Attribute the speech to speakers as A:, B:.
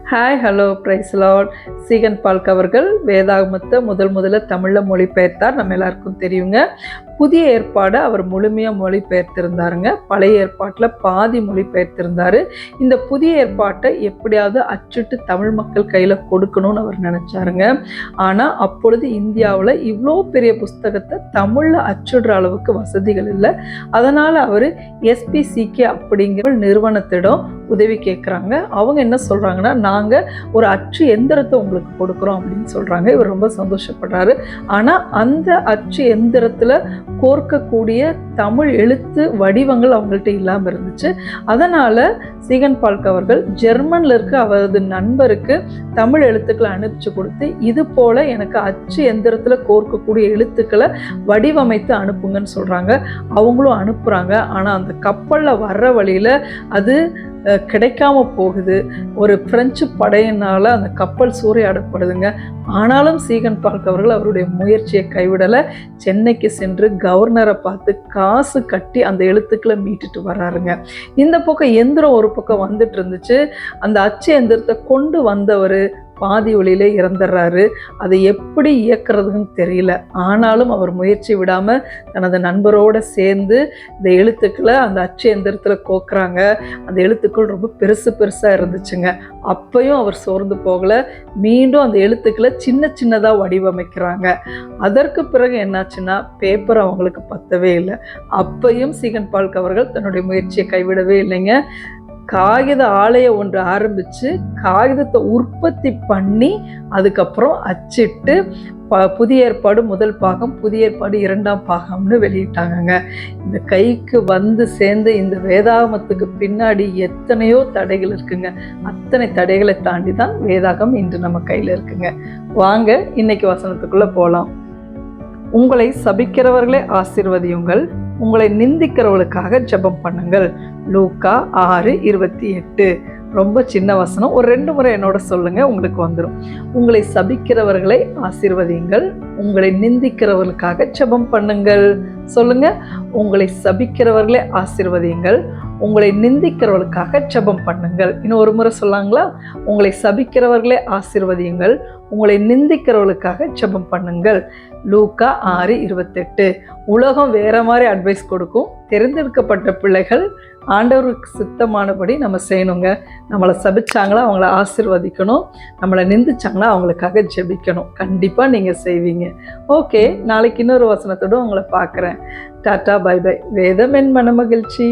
A: Hi hello praise Lord. Ziegenbalg அவர்கள் வேதாகமத்தை முதல்ல தமிழில் மொழிபெயர்த்தார். நம்ம எல்லாருக்கும் தெரியுங்க. புதிய ஏற்பாடை அவர் முழுமையாக மொழிபெயர்த்திருந்தாருங்க. பழைய ஏற்பாட்டில் பாதி மொழிபெயர்த்திருந்தார். இந்த புதிய ஏற்பாட்டை எப்படியாவது அச்சிட்டு தமிழ் மக்கள் கையில் கொடுக்கணும்னு அவர் நினச்சாருங்க. ஆனால் அப்பொழுது இந்தியாவில் இவ்வளோ பெரிய புஸ்தகத்தை தமிழில் அச்சிடுற அளவுக்கு வசதிகள் இல்லை. அதனால் அவர் எஸ்பிசிகே அப்படிங்கிற நிறுவனத்திடம் உதவி கேட்குறாங்க. அவங்க என்ன சொல்கிறாங்கன்னா, நாங்கள் ஒரு அச்சு எந்திரத்தை உங்களுக்கு கொடுக்குறோம் அப்படின்னு சொல்கிறாங்க. இவர் ரொம்ப சந்தோஷப்படுறாரு. ஆனால் அந்த அச்சு எந்திரத்தில் கோர்க்கக்கூடிய தமிழ் எழுத்து வடிவங்கள் அவங்கள்ட்ட இல்லாமல் இருந்துச்சு. அதனால் சீகன் பால்க் அவர்கள் ஜெர்மனில் இருக்க அவரது நண்பருக்கு தமிழ் எழுத்துக்களை அனுப்பிச்சு கொடுத்து, இது போல் எனக்கு அச்சு எந்திரத்தில் கோர்க்கக்கூடிய எழுத்துக்களை வடிவமைத்து அனுப்புங்கன்னு சொல்கிறாங்க. அவங்களும் அனுப்புகிறாங்க. ஆனால் அந்த கப்பலில் வர்ற வழியில் அது கிடைக்காம போகுது. ஒரு பிரெஞ்சு படையினால் அந்த கப்பல் சூறையாடப்படுதுங்க. ஆனாலும் சீகன் பால்க் அவர்கள் அவருடைய முயற்சியை கைவிடலை. சென்னைக்கு சென்று கவர்னரை பார்த்து காசு கட்டி அந்த எழுத்துக்களை மீட்டுட்டு வர்றாருங்க. இந்த பக்கம் எந்திரம் ஒரு பக்கம் வந்துட்டு இருந்துச்சு. அந்த அச்சு எந்திரத்தை கொண்டு வந்தவர் பாதி வழியிலே இறந்துடுறாரு. அதை எப்படி இயக்குறதுன்னு தெரியல. ஆனாலும் அவர் முயற்சி விடாமல் தனது நண்பரோடு சேர்ந்து இந்த எழுத்துக்களை அந்த அச்சு எந்திரத்தில் கோக்குறாங்க. அந்த எழுத்துக்கள் ரொம்ப பெருசாக இருந்துச்சுங்க. அப்பையும் அவர் சோர்ந்து போகலை. மீண்டும் அந்த எழுத்துக்களை சின்னதாக வடிவமைக்கிறாங்க. அதற்கு பிறகு என்னாச்சுன்னா, பேப்பர் அவங்களுக்கு பத்தவே இல்லை. அப்பையும் சீகன் பால்க் அவர்கள் தன்னுடைய முயற்சியை கைவிடவே இல்லைங்க. காகித ஆலையை ஒன்று ஆரம்பித்து காகிதத்தை உற்பத்தி பண்ணி அதுக்கப்புறம் அச்சிட்டு புதிய ஏற்பாடு முதல் பாகம், புதிய ஏற்பாடு இரண்டாம் பாகம்னு வெளியிட்டாங்கங்க. இந்த கைக்கு வந்து சேர்ந்த இந்த வேதாகமத்துக்கு பின்னாடி எத்தனையோ தடைகள் இருக்குங்க. அத்தனை தடைகளை தாண்டி தான் வேதாகம் இன்று நம்ம கையில் இருக்குங்க. வாங்க இன்னைக்கு வசனத்துக்குள்ளே போகலாம். உங்களை சபிக்கிறவர்களே ஆசீர்வதியுங்கள், உங்களை நிந்திக்கிறவர்களுக்காக ஜெபம் பண்ணுங்கள். லூக்கா 6:28. ரொம்ப சின்ன வசனம். ஒரு 2 முறை என்னோட சொல்லுங்க, உங்களுக்கு வந்துடும். உங்களை சபிக்கிறவர்களை ஆசீர்வதியுங்கள், உங்களை நிந்திக்கிறவர்களுக்காக ஜெபம் பண்ணுங்கள். சொல்லுங்க. உங்களை சபிக்கிறவர்களே ஆசீர்வதியுங்கள், உங்களை நிந்திக்கிறவர்களுக்காக ஜெபம் பண்ணுங்கள். இன்னும் ஒரு முறை சொல்லாங்களா? உங்களை சபிக்கிறவர்களே ஆசீர்வதியுங்கள், உங்களை நிந்திக்கிறவர்களுக்காக ஜெபம் பண்ணுங்கள். லூக்கா 6:28. உலகம் வேற மாதிரி அட்வைஸ் கொடுக்கும். தேர்ந்தெடுக்கப்பட்ட பிள்ளைகள் ஆண்டவருக்கு சித்தமானபடி நம்ம செய்யணுங்க. நம்மளை சபிச்சாங்களா அவங்கள ஆசீர்வதிக்கணும், நம்மளை நிந்திச்சாங்களா அவங்களுக்காக ஜெபிக்கணும். கண்டிப்பாக நீங்கள் செய்வீங்க. ஓகே, நாளைக்கு இன்னொரு வசனத்தோடு உங்களை பார்க்குறேன். Tata, bye bye. வேதம் என் மன மகிழ்ச்சி.